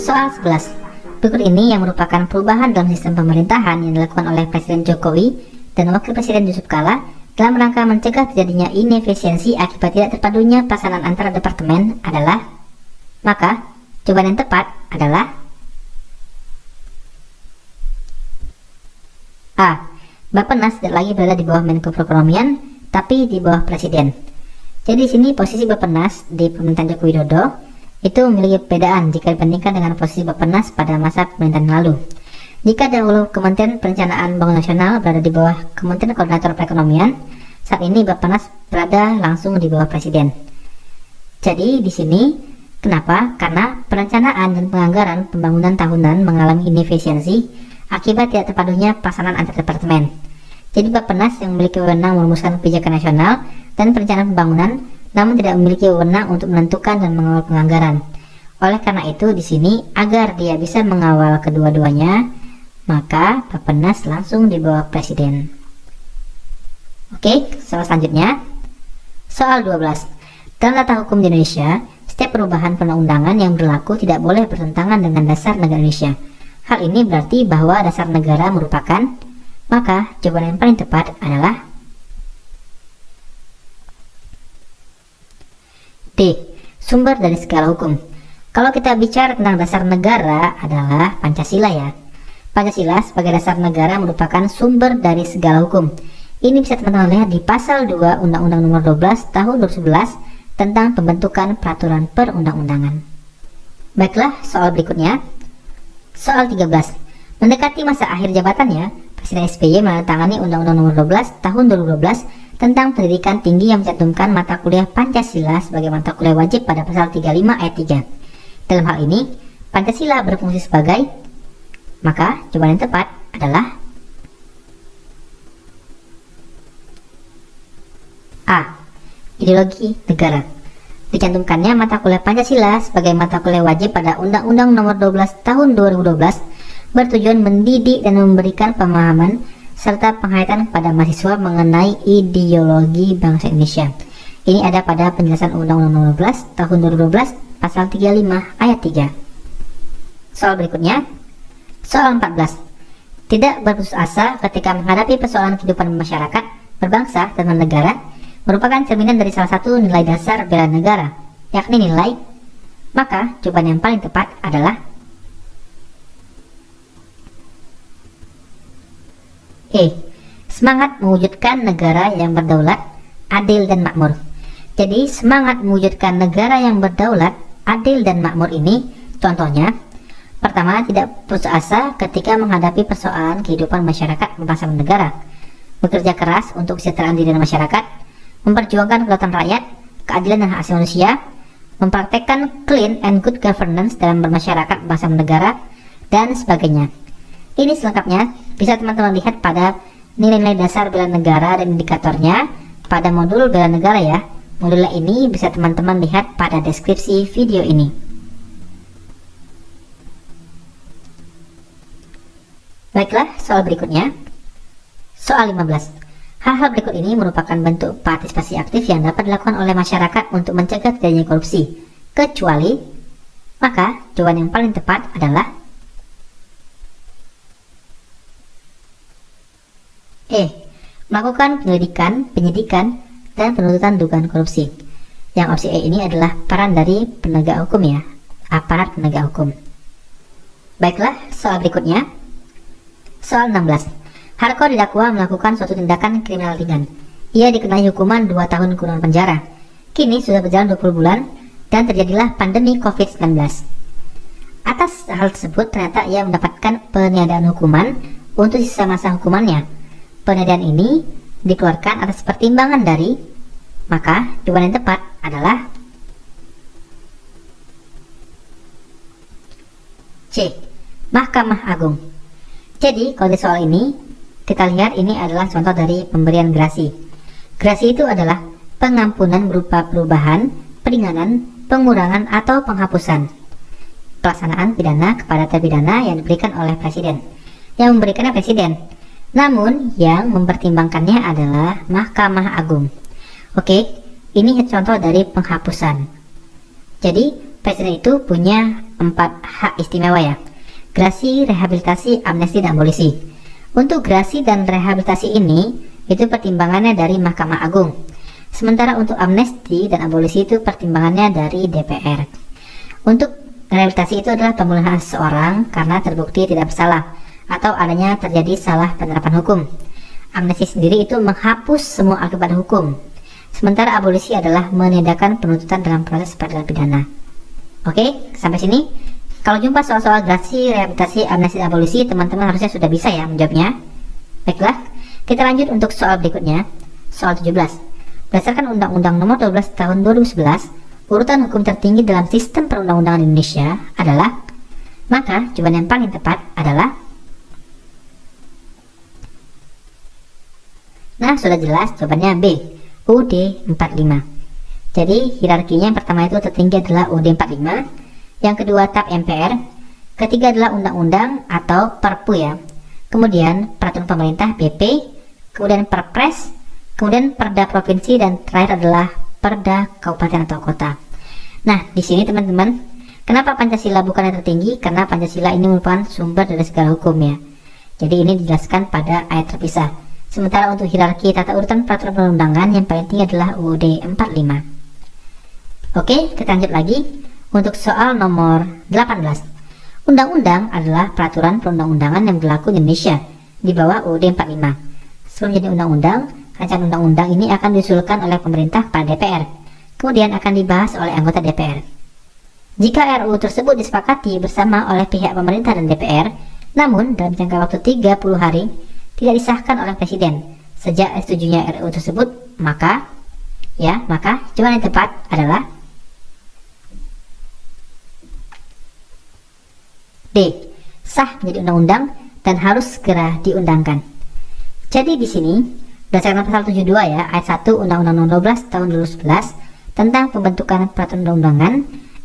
Soal 11. Berikut ini yang merupakan perubahan dalam sistem pemerintahan yang dilakukan oleh Presiden Jokowi dan Wakil Presiden Yusuf Kala dalam rangka mencegah terjadinya inefisiensi akibat tidak terpadunya pelaksanaan antara departemen adalah. Maka, jawaban yang tepat adalah A. Bappenas tidak lagi berada di bawah Menko Perekonomian, tapi di bawah Presiden. Jadi di sini posisi Bappenas di pemerintahan Joko Widodo itu memiliki perbedaan jika dibandingkan dengan posisi Bappenas pada masa pemerintahan lalu. Jika dahulu Kementerian Perencanaan Pembangunan Nasional berada di bawah Kementerian Koordinator Perekonomian, saat ini Bappenas berada langsung di bawah Presiden. Jadi di sini kenapa? Karena perencanaan dan penganggaran pembangunan tahunan mengalami inefisiensi akibat tidak terpadunya pelaksanaan antar departemen. Jadi Bappenas yang memiliki wewenang merumuskan kebijakan nasional dan perencanaan pembangunan, namun tidak memiliki wewenang untuk menentukan dan mengawal penganggaran. Oleh karena itu di sini agar dia bisa mengawal kedua-duanya, maka Bappenas langsung di bawah Presiden. Oke, soal selanjutnya. Soal 12. Dalam tata hukum di Indonesia, setiap perubahan perundang-undangan yang berlaku tidak boleh bertentangan dengan dasar negara Indonesia. Hal ini berarti bahwa dasar negara merupakan, maka jawaban yang paling tepat adalah D. Sumber dari segala hukum. Kalau kita bicara tentang dasar negara adalah Pancasila ya. Pancasila sebagai dasar negara merupakan sumber dari segala hukum. Ini bisa teman-teman lihat di pasal 2 Undang-Undang Nomor 12 Tahun 2011 tentang pembentukan peraturan perundang-undangan. Baiklah, soal berikutnya. Soal 13. Mendekati masa akhir jabatannya, Presiden SBY menandatangani Undang-Undang Nomor 12 Tahun 2012 tentang pendidikan tinggi yang mencantumkan mata kuliah Pancasila sebagai mata kuliah wajib pada pasal 35 ayat 3. Dalam hal ini, Pancasila berfungsi sebagai, maka jawaban yang tepat adalah A. Ideologi negara. Dicantumkannya mata kuliah Pancasila sebagai mata kuliah wajib pada Undang-Undang Nomor 12 Tahun 2012 bertujuan mendidik dan memberikan pemahaman serta penghayatan kepada mahasiswa mengenai ideologi bangsa Indonesia. Ini ada pada penjelasan Undang-Undang Nomor 12 Tahun 2012 pasal 35 ayat 3. Soal berikutnya. Soal 14. Tidak berputus asa ketika menghadapi persoalan kehidupan masyarakat, berbangsa, dan bernegara merupakan cerminan dari salah satu nilai dasar bela negara, yakni nilai, maka jawaban yang paling tepat adalah E. Semangat mewujudkan negara yang berdaulat, adil, dan makmur. Jadi semangat mewujudkan negara yang berdaulat, adil, dan makmur ini contohnya, pertama, tidak putus asa ketika menghadapi persoalan kehidupan masyarakat berbangsa dan negara, bekerja keras untuk kesejahteraan diri dan masyarakat, memperjuangkan kedaulatan rakyat, keadilan dan hak asasi manusia, mempraktekkan clean and good governance dalam bermasyarakat berbangsa dan negara, dan sebagainya. Ini selengkapnya bisa teman-teman lihat pada nilai-nilai dasar bela negara dan indikatornya pada modul bela negara ya. Modul ini bisa teman-teman lihat pada deskripsi video ini. Baiklah, soal berikutnya. Soal 15. Hal-hal berikut ini merupakan bentuk partisipasi aktif yang dapat dilakukan oleh masyarakat untuk mencegah terjadinya korupsi, kecuali, maka jawaban yang paling tepat adalah E. Melakukan penyelidikan, penyidikan, dan penuntutan dugaan korupsi. Yang opsi E ini adalah peran dari penegak hukum ya, aparat penegak hukum. Baiklah, soal berikutnya. Soal 16. Harko didakwa melakukan suatu tindakan kriminal ringan. Ia dikenai hukuman 2 tahun kurungan penjara. Kini sudah berjalan 20 bulan dan terjadilah pandemi COVID-19. Atas hal tersebut ternyata ia mendapatkan peniadaan hukuman untuk sisa masa hukumannya. Peniadaan ini dikeluarkan atas pertimbangan dari, maka jawaban yang tepat adalah C. Mahkamah Agung. Jadi kalau di soal ini kita lihat ini adalah contoh dari pemberian grasi. Grasi itu adalah pengampunan berupa perubahan, peringanan, pengurangan atau penghapusan pelaksanaan pidana kepada terpidana yang diberikan oleh presiden. Yang memberikannya presiden, namun yang mempertimbangkannya adalah Mahkamah Agung. Oke, ini contoh dari penghapusan. Jadi presiden itu punya 4 hak istimewa ya. Gerasi, rehabilitasi, amnesti, dan abolisi. Untuk gerasi dan rehabilitasi ini, itu pertimbangannya dari Mahkamah Agung. Sementara untuk amnesti dan abolisi itu pertimbangannya dari DPR. Untuk rehabilitasi itu adalah pemulihan seseorang karena terbukti tidak bersalah atau adanya terjadi salah penerapan hukum. Amnesti sendiri itu menghapus semua akibat hukum. Sementara abolisi adalah meniadakan penuntutan dalam proses peradilan pidana. Oke, sampai sini. Kalau jumpa soal-soal gerasi, rehabilitasi, amnesti, dan abolisi, teman-teman harusnya sudah bisa ya menjawabnya. Baiklah, kita lanjut untuk soal berikutnya. Soal 17. Berdasarkan Undang-Undang Nomor 12 Tahun 2011, urutan hukum tertinggi dalam sistem perundang-undangan Indonesia adalah, maka jawaban yang paling tepat adalah, nah sudah jelas jawabannya B, UUD 45. Jadi hierarkinya yang pertama itu tertinggi adalah UUD 45, yang kedua TAP MPR, ketiga adalah undang-undang atau Perpu ya, kemudian peraturan pemerintah PP, kemudian Perpres, kemudian Perda provinsi, dan terakhir adalah Perda kabupaten atau kota. Nah, di sini teman-teman, kenapa Pancasila bukan yang tertinggi? Karena Pancasila ini merupakan sumber dari segala hukum ya. Jadi ini dijelaskan pada ayat terpisah. Sementara untuk hierarki tata urutan peraturan perundangan yang paling tinggi adalah UUD 45. Oke, kita lanjut lagi. Untuk soal nomor 18. Undang-undang adalah peraturan perundang-undangan yang berlaku di Indonesia di bawah UUD 45. Sebelum jadi undang-undang, rancangan undang-undang ini akan diusulkan oleh pemerintah pada DPR. Kemudian akan dibahas oleh anggota DPR. Jika RUU tersebut disepakati bersama oleh pihak pemerintah dan DPR, namun dalam jangka waktu 30 hari tidak disahkan oleh Presiden sejak setujunya RUU tersebut, maka jawaban yang tepat adalah D. Sah menjadi undang-undang dan harus segera diundangkan. Jadi di sini berdasarkan pasal 72 ya, ayat 1 Undang-Undang Nomor 12 Tahun 2011 tentang pembentukan peraturan undang-undangan,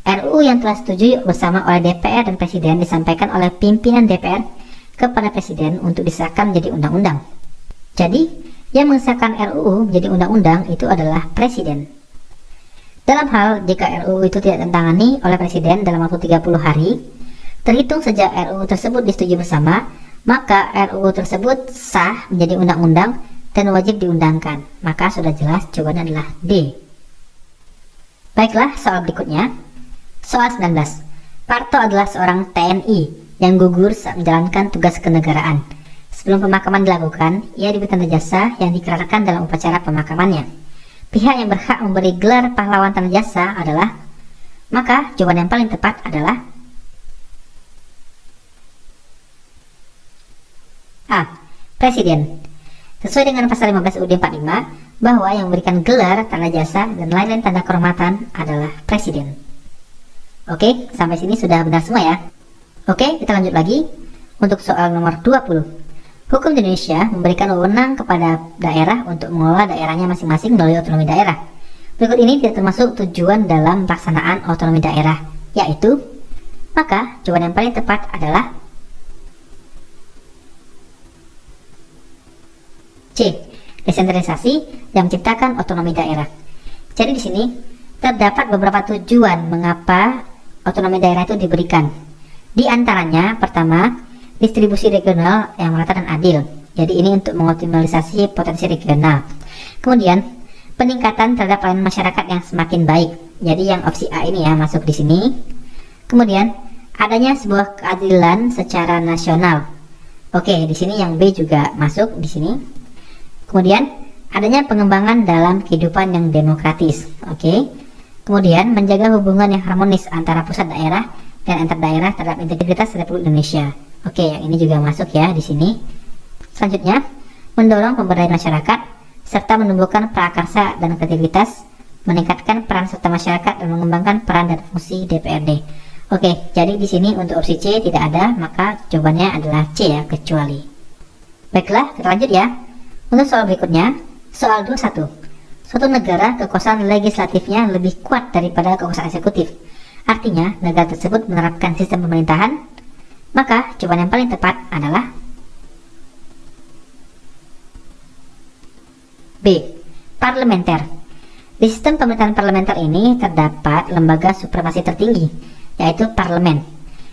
RUU yang telah setuju bersama oleh DPR dan Presiden disampaikan oleh pimpinan DPR kepada Presiden untuk disahkan menjadi undang-undang. Jadi, yang mengesahkan RUU menjadi undang-undang itu adalah Presiden. Dalam hal jika RUU itu tidak ditangani oleh Presiden dalam waktu 30 hari, terhitung sejak RUU tersebut disetujui bersama, maka RUU tersebut sah menjadi undang-undang dan wajib diundangkan. Maka sudah jelas jawabannya adalah D. Baiklah, soal berikutnya. Soal 19. Parto adalah seorang TNI yang gugur saat menjalankan tugas kenegaraan. Sebelum pemakaman dilakukan, ia diberi tanda jasa yang dikerahkan dalam upacara pemakamannya. Pihak yang berhak memberi gelar pahlawan tanda jasa adalah, maka jawaban yang paling tepat adalah A. Presiden. Sesuai dengan pasal 15 UUD 45 bahwa yang memberikan gelar, tanda jasa, dan lain-lain tanda kehormatan adalah Presiden. Oke, sampai sini sudah benar semua ya. Oke, kita lanjut lagi untuk soal nomor 20. Hukum di Indonesia memberikan wewenang kepada daerah untuk mengelola daerahnya masing-masing melalui otonomi daerah. Berikut ini tidak termasuk tujuan dalam pelaksanaan otonomi daerah, yaitu, maka jawaban yang paling tepat adalah C. Desentralisasi yang menciptakan otonomi daerah. Jadi di sini terdapat beberapa tujuan mengapa otonomi daerah itu diberikan. Di antaranya, pertama, distribusi regional yang merata dan adil. Jadi ini untuk mengoptimalisasi potensi regional. Kemudian, peningkatan terhadap pelayanan masyarakat yang semakin baik. Jadi yang opsi A ini ya masuk di sini. Kemudian, adanya sebuah keadilan secara nasional. Oke, di sini yang B juga masuk di sini. Kemudian adanya pengembangan dalam kehidupan yang demokratis. Oke. Kemudian menjaga hubungan yang harmonis antara pusat daerah dan antar daerah terhadap integritas Republik Indonesia. Oke, yang ini juga masuk ya di sini. Selanjutnya, mendorong pemberdayaan masyarakat serta menumbuhkan prakarsa dan kreativitas, meningkatkan peran serta masyarakat dan mengembangkan peran dan fungsi DPRD. Oke, jadi di sini untuk opsi C tidak ada, maka jawabannya adalah C ya, kecuali. Baiklah, kita lanjut ya. Untuk soal berikutnya, soal 21. Suatu negara kekuasaan legislatifnya lebih kuat daripada kekuasaan eksekutif. Artinya, negara tersebut menerapkan sistem pemerintahan, maka jawaban yang paling tepat adalah B. Parlementer. Di sistem pemerintahan parlementer ini terdapat lembaga supremasi tertinggi, yaitu parlemen,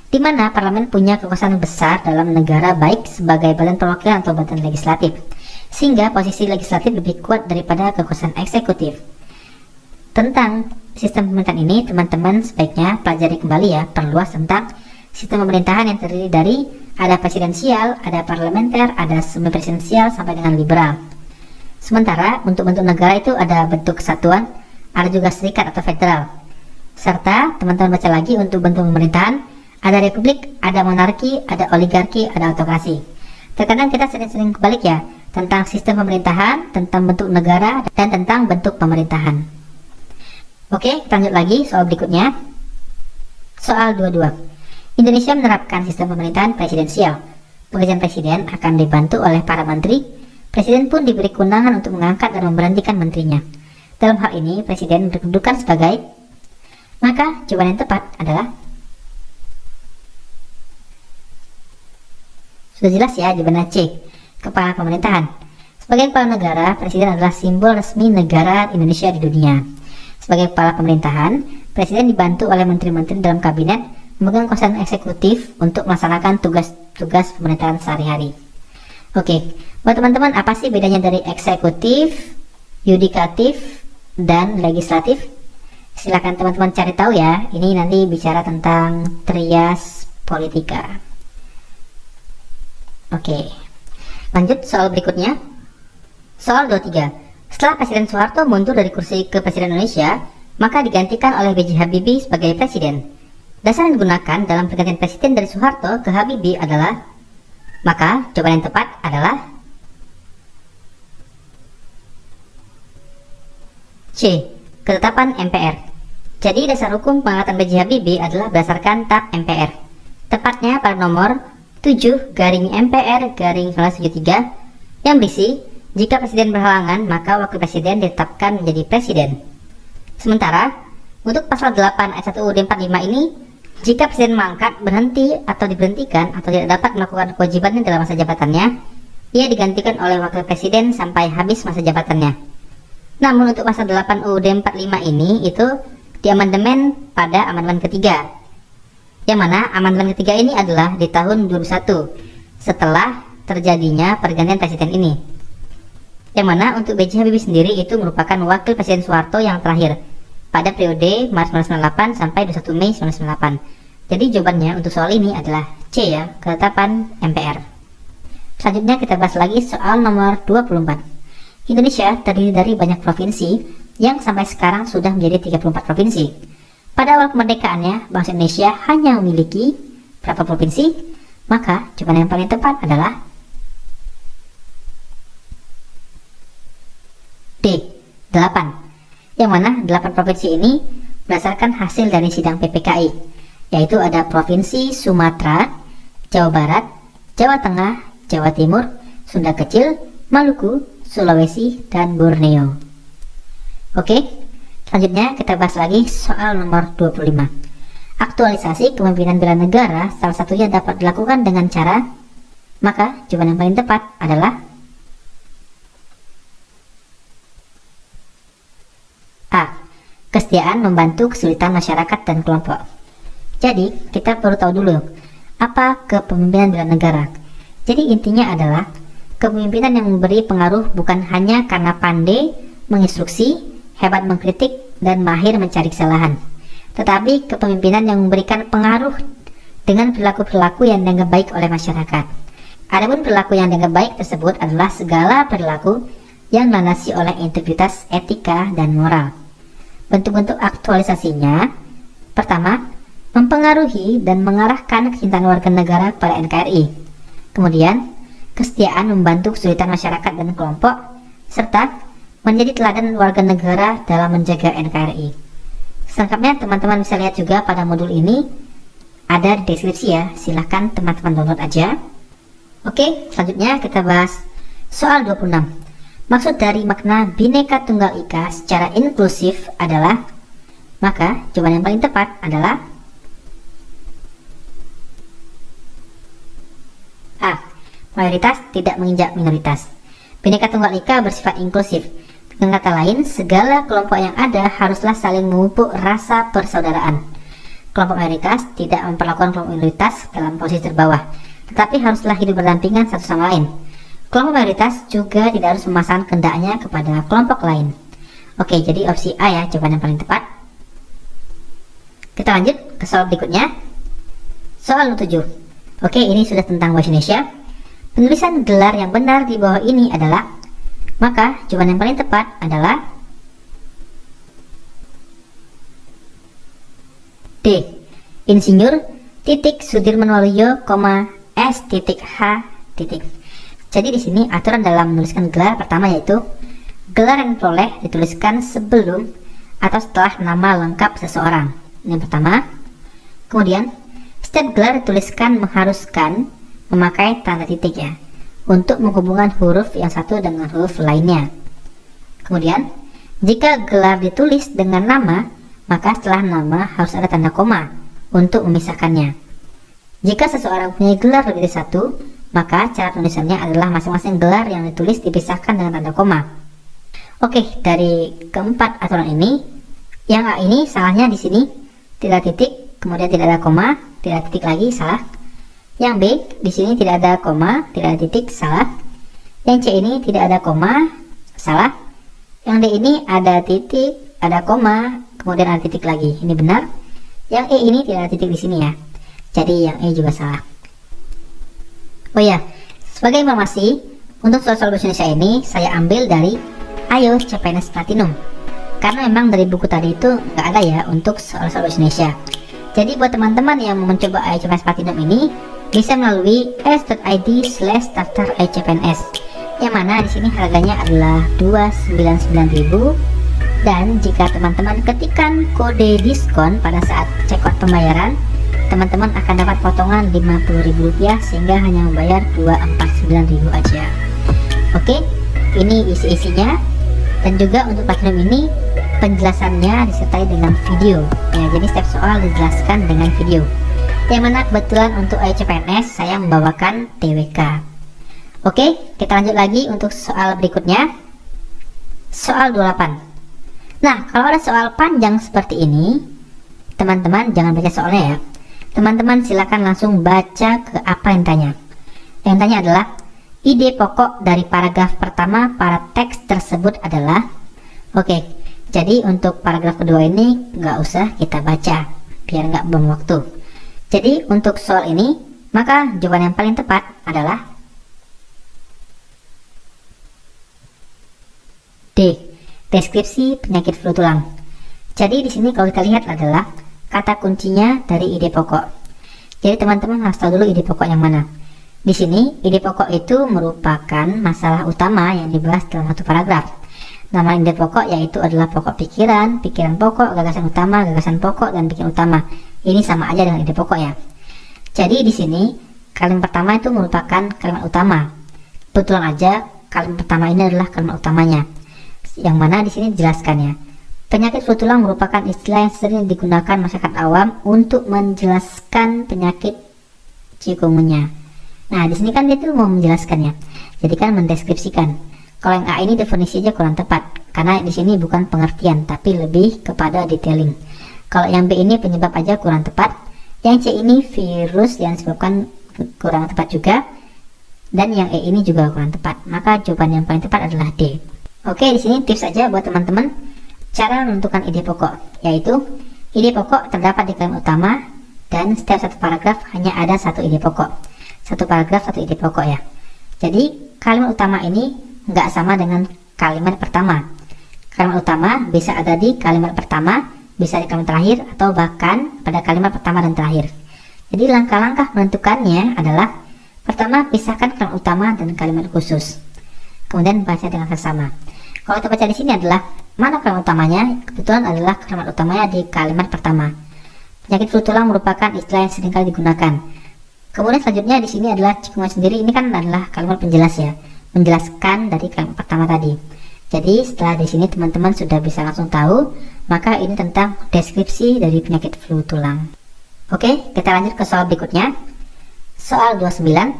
di mana parlemen punya kekuasaan besar dalam negara baik sebagai badan perwakilan atau badan legislatif, sehingga posisi legislatif lebih kuat daripada kekuasaan eksekutif. Tentang sistem pemerintahan ini, teman-teman sebaiknya pelajari kembali ya, perluas tentang sistem pemerintahan yang terdiri dari ada presidensial, ada parlementer, ada semi presidensial sampai dengan liberal. Sementara untuk bentuk negara itu ada bentuk kesatuan, ada juga serikat atau federal. Serta teman-teman baca lagi untuk bentuk pemerintahan, ada republik, ada monarki, ada oligarki, ada autokrasi. Terkadang kita sering-sering kebalik ya, tentang sistem pemerintahan, tentang bentuk negara, dan tentang bentuk pemerintahan. Oke, kita lanjut lagi soal berikutnya. Soal 22. Indonesia menerapkan sistem pemerintahan presidensial. Pekerjaan presiden akan dibantu oleh para menteri. Presiden pun diberi kewenangan untuk mengangkat dan memberhentikan menterinya. Dalam hal ini, presiden berkedudukan sebagai, maka jawaban yang tepat adalah, sudah jelas ya, jawabannya C, kepala pemerintahan. Sebagai kepala negara, presiden adalah simbol resmi negara Indonesia di dunia. Sebagai kepala pemerintahan, presiden dibantu oleh menteri-menteri dalam kabinet memegang kekuasaan eksekutif untuk melaksanakan tugas-tugas pemerintahan sehari-hari. Oke, buat teman-teman, apa sih bedanya dari eksekutif, yudikatif, dan legislatif? Silahkan teman-teman cari tahu ya. Ini nanti bicara tentang trias politika. Oke, lanjut soal berikutnya. Soal 23. Setelah Presiden Soeharto mundur dari kursi kepresiden Indonesia, maka digantikan oleh B.J. Habibie sebagai presiden. Dasar yang digunakan dalam pergantian presiden dari Soeharto ke Habibie adalah, maka jawaban yang tepat adalah C, ketetapan MPR. Jadi dasar hukum pengangkatan B.J. Habibie adalah berdasarkan TAP MPR. Tepatnya pada nomor 7/MPR/1973 yang berisi, jika presiden berhalangan, maka wakil presiden ditetapkan menjadi presiden. Sementara, untuk pasal 8 ayat 1 UUD 45 ini, jika presiden mengangkat, berhenti, atau diberhentikan, atau tidak dapat melakukan kewajibannya dalam masa jabatannya, ia digantikan oleh wakil presiden sampai habis masa jabatannya. Namun untuk pasal 8 UUD 45 ini, itu diamandemen pada amandemen ketiga. Yang mana amandemen ketiga ini adalah di tahun 2001, setelah terjadinya pergantian presiden ini. Yang mana untuk B.J. Habibie sendiri itu merupakan wakil presiden Soeharto yang terakhir, pada periode Maret 1998 sampai 21 Mei 1998. Jadi jawabannya untuk soal ini adalah C ya, ketetapan MPR. Selanjutnya kita bahas lagi soal nomor 24. Indonesia terdiri dari banyak provinsi yang sampai sekarang sudah menjadi 34 provinsi. Pada awal kemerdekaannya, bangsa Indonesia hanya memiliki berapa provinsi? Maka jawaban yang paling tepat adalah D, 8. Yang mana 8 provinsi ini berdasarkan hasil dari sidang PPKI, yaitu ada Provinsi Sumatera, Jawa Barat, Jawa Tengah, Jawa Timur, Sunda Kecil, Maluku, Sulawesi, dan Borneo. Oke, selanjutnya kita bahas lagi soal nomor 25. Aktualisasi kepemimpinan bela negara salah satunya dapat dilakukan dengan cara, maka jawaban yang paling tepat adalah A, kesetiaan membantu kesulitan masyarakat dan kelompok. Jadi, kita perlu tahu dulu apa kepemimpinan bela negara. Jadi intinya adalah kepemimpinan yang memberi pengaruh bukan hanya karena pandai menginstruksi, hebat mengkritik, dan mahir mencari kesalahan, tetapi kepemimpinan yang memberikan pengaruh dengan perilaku-perilaku yang dianggap baik oleh masyarakat. Adapun perilaku yang dianggap baik tersebut adalah segala perilaku yang dilandasi oleh integritas, etika, dan moral. Bentuk-bentuk aktualisasinya, pertama, mempengaruhi dan mengarahkan kecintaan warga negara pada NKRI. Kemudian, kesetiaan membantu kesulitan masyarakat dan kelompok, serta menjadi teladan warga negara dalam menjaga NKRI. Selengkapnya teman-teman bisa lihat juga pada modul ini, ada di deskripsi ya, silahkan teman-teman download aja. Oke, selanjutnya kita bahas soal 26. Maksud dari makna Bhinneka Tunggal Ika secara inklusif adalah, maka jawaban yang paling tepat adalah A, mayoritas tidak menginjak minoritas. Bhinneka Tunggal Ika bersifat inklusif. Dengan kata lain, segala kelompok yang ada haruslah saling memupuk rasa persaudaraan. Kelompok mayoritas tidak memperlakukan kelompok minoritas dalam posisi terbawah, tetapi haruslah hidup berdampingan satu sama lain. Kelompok mayoritas juga tidak harus memasang kehendaknya kepada kelompok lain. Oke, jadi opsi A ya jawaban yang paling tepat. Kita lanjut ke soal berikutnya. Soal 7. Oke, ini sudah tentang bahasa Indonesia. Penulisan gelar yang benar di bawah ini adalah, maka jawaban yang paling tepat adalah D. Insinyur Sudirman Waluyo, S H. Jadi di sini aturan dalam menuliskan gelar pertama yaitu gelar yang diperoleh dituliskan sebelum atau setelah nama lengkap seseorang. Ini yang pertama. Kemudian setiap gelar dituliskan mengharuskan memakai tanda titik ya, untuk menghubungkan huruf yang satu dengan huruf lainnya. Kemudian, jika gelar ditulis dengan nama, maka setelah nama harus ada tanda koma untuk memisahkannya. Jika seseorang punya gelar lebih dari satu, maka cara penulisannya adalah masing-masing gelar yang ditulis dipisahkan dengan tanda koma. Oke, dari keempat aturan ini, yang A ini salahnya di sini tidak titik, kemudian tidak ada koma, tidak titik lagi, salah. Yang B di sini tidak ada koma, tidak ada titik, salah. Yang C ini tidak ada koma, salah. Yang D ini ada titik, ada koma, kemudian ada titik lagi. Ini benar. Yang E ini tidak ada titik di sini ya. Jadi yang E juga salah. Oh ya, sebagai informasi, untuk soal-soal bahasa Indonesia ini saya ambil dari Ayo CPNS Platinum. Karena memang dari buku tadi itu nggak ada ya untuk soal-soal bahasa Indonesia. Jadi buat teman-teman yang mau mencoba Ayo CPNS Platinum ini, bisa melalui s.id/daftar ICPNS, yang mana di sini harganya adalah 299.000, dan jika teman-teman ketikkan kode diskon pada saat checkout pembayaran, teman-teman akan dapat potongan Rp50.000 sehingga hanya membayar 249.000 aja. Oke, ini isi-isinya, dan juga untuk platinum ini penjelasannya disertai dengan video ya, jadi setiap soal dijelaskan dengan video, yang mana kebetulan untuk ICPNS saya membawakan TWK. Oke, kita lanjut lagi untuk soal berikutnya. Soal 28. Nah, kalau ada soal panjang seperti ini, teman-teman jangan baca soalnya ya. Teman-teman silakan langsung baca ke apa yang tanya. Yang tanya adalah, ide pokok dari paragraf pertama pada teks tersebut adalah. Oke, jadi untuk paragraf kedua ini nggak usah kita baca, biar nggak buang waktu. Jadi untuk soal ini, maka jawaban yang paling tepat adalah D. Deskripsi penyakit flu tulang. Jadi di sini kalau kita lihat adalah kata kuncinya dari ide pokok. Jadi teman-teman harus tahu dulu ide pokok yang mana. Di sini ide pokok itu merupakan masalah utama yang dibahas dalam satu paragraf. Nama ide pokok yaitu adalah pokok pikiran, pikiran pokok, gagasan utama, gagasan pokok, dan pikiran utama. Ini sama aja dengan ide pokok ya. Jadi di sini kalimat pertama itu merupakan kalimat utama. Kebetulan aja kalimat pertama ini adalah kalimat utamanya, yang mana di sini dijelaskan ya. Penyakit flu tulang merupakan istilah yang sering digunakan masyarakat awam untuk menjelaskan penyakit chikungunya. Nah, di sini kan dia tuh mau menjelaskannya. Jadi kan mendeskripsikan. Kalau yang A ini definisi aja kurang tepat, karena di sini bukan pengertian tapi lebih kepada detailing. Kalau yang B ini penyebab aja kurang tepat, yang C ini virus yang disebabkan kurang tepat juga, dan yang E ini juga kurang tepat. Maka jawaban yang paling tepat adalah D. Oke, di sini tips saja buat teman-teman cara menentukan ide pokok, yaitu ide pokok terdapat di kalimat utama dan setiap satu paragraf hanya ada satu ide pokok. Satu paragraf satu ide pokok ya. Jadi kalimat utama ini nggak sama dengan kalimat pertama. Kalimat utama bisa ada di kalimat pertama, bisa di kalimat terakhir, atau bahkan pada kalimat pertama dan terakhir. Jadi langkah-langkah menentukannya adalah pertama pisahkan kalimat utama dan kalimat khusus, kemudian baca dengan seksama. Kalau kita baca di sini adalah mana kalimat utamanya, kebetulan adalah kalimat utamanya di kalimat pertama. Penyakit flu tulang merupakan istilah yang seringkali digunakan. Kemudian selanjutnya di sini adalah chikungunya sendiri, ini kan adalah kalimat penjelas ya, menjelaskan dari kalimat pertama tadi. Jadi setelah di sini teman-teman sudah bisa langsung tahu, maka ini tentang deskripsi dari penyakit flu tulang. Oke, kita lanjut ke soal berikutnya. Soal 29.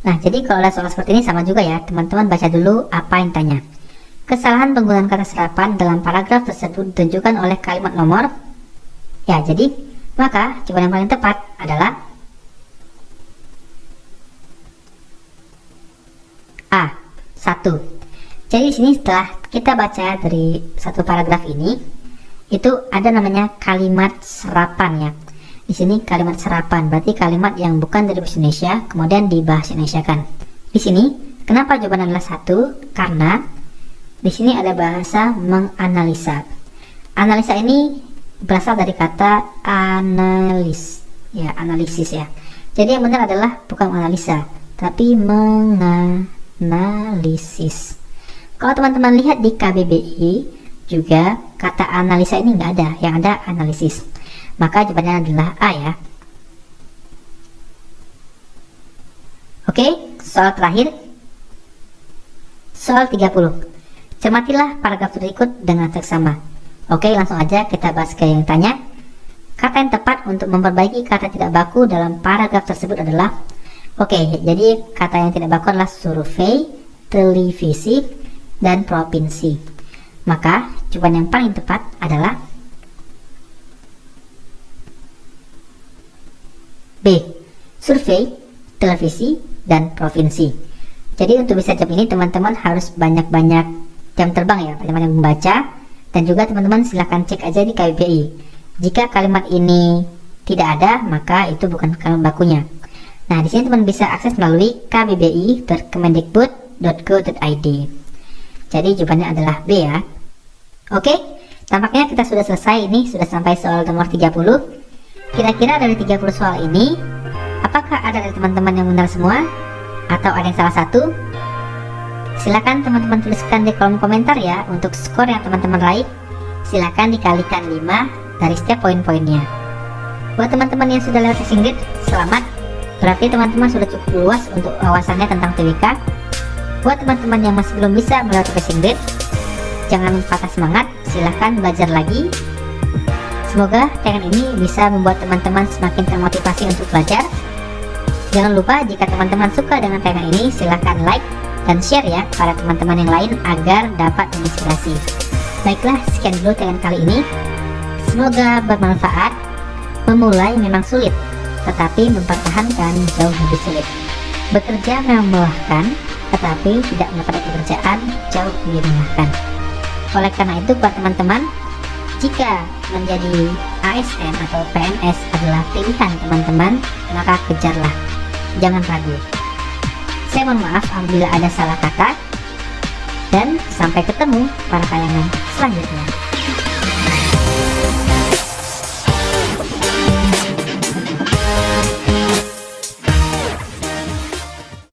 Nah, jadi kalau ada soal seperti ini sama juga ya, teman-teman baca dulu apa yang tanya. kesalahan penggunaan kata serapan dalam paragraf tersebut ditunjukkan oleh kalimat nomor. Ya, jadi maka jawaban yang paling tepat adalah A, 1. Jadi di sini setelah kita baca dari satu paragraf ini, itu ada namanya kalimat serapan ya. Di sini kalimat serapan berarti kalimat yang bukan dari bahasa Indonesia kemudian dibahasa Indonesia kan. Di sini kenapa jawaban adalah 1? Karena di sini ada bahasa menganalisa. Analisa ini berasal dari kata analis ya, analisis ya. Jadi yang benar adalah bukan analisa tapi menganalisis. Kalau teman-teman lihat di KBBI juga kata analisa ini nggak ada, yang ada analisis. Maka jawabannya adalah A ya. Oke, soal terakhir. Soal 30. Cermatilah paragraf berikut dengan seksama. Oke, langsung aja kita bahas ke yang tanya. Kata yang tepat untuk memperbaiki kata tidak baku dalam paragraf tersebut adalah, oke, jadi kata yang tidak baku adalah survei, televisi, dan provinsi. Maka jawaban yang paling tepat adalah B, survei, televisi, dan provinsi. Jadi untuk bisa jawab ini teman-teman harus banyak-banyak jam terbang ya, banyak-banyak membaca, dan juga teman-teman silahkan cek aja di KBBI. Jika kalimat ini tidak ada, maka itu bukan kalimat bakunya. Nah, di sini teman bisa akses melalui kbbi.kemendikbud.go.id. Jadi jawabannya adalah B ya. Oke, tampaknya kita sudah selesai, ini sudah sampai soal nomor 30. Kira-kira dari 30 soal ini, apakah ada dari teman-teman yang benar semua? Atau ada yang salah satu? Silakan teman-teman tuliskan di kolom komentar ya, untuk skor yang teman-teman raih. Silakan dikalikan 5 dari setiap poin-poinnya. Buat teman-teman yang sudah lewat passing grade, selamat. Berarti teman-teman sudah cukup luas untuk wawasannya tentang TWK. Buat teman-teman yang masih belum bisa melewati passing grade, jangan patah semangat, silahkan belajar lagi. Semoga tayangan ini bisa membuat teman-teman semakin termotivasi untuk belajar. Jangan lupa jika teman-teman suka dengan tayangan ini, silahkan like dan share ya pada teman-teman yang lain agar dapat menginspirasi. Baiklah, sekian dulu tayangan kali ini. Semoga bermanfaat. Memulai memang sulit, tetapi mempertahankan jauh lebih sulit. Bekerja memang melelahkan, tetapi tidak mendapatkan pekerjaan jauh lebih melelahkan. Oleh karena itu buat teman-teman, jika menjadi ASN atau PNS adalah pilihan teman-teman, maka kejarlah, jangan ragu. Saya mohon maaf apabila ada salah kata, dan sampai ketemu pada tayangan selanjutnya.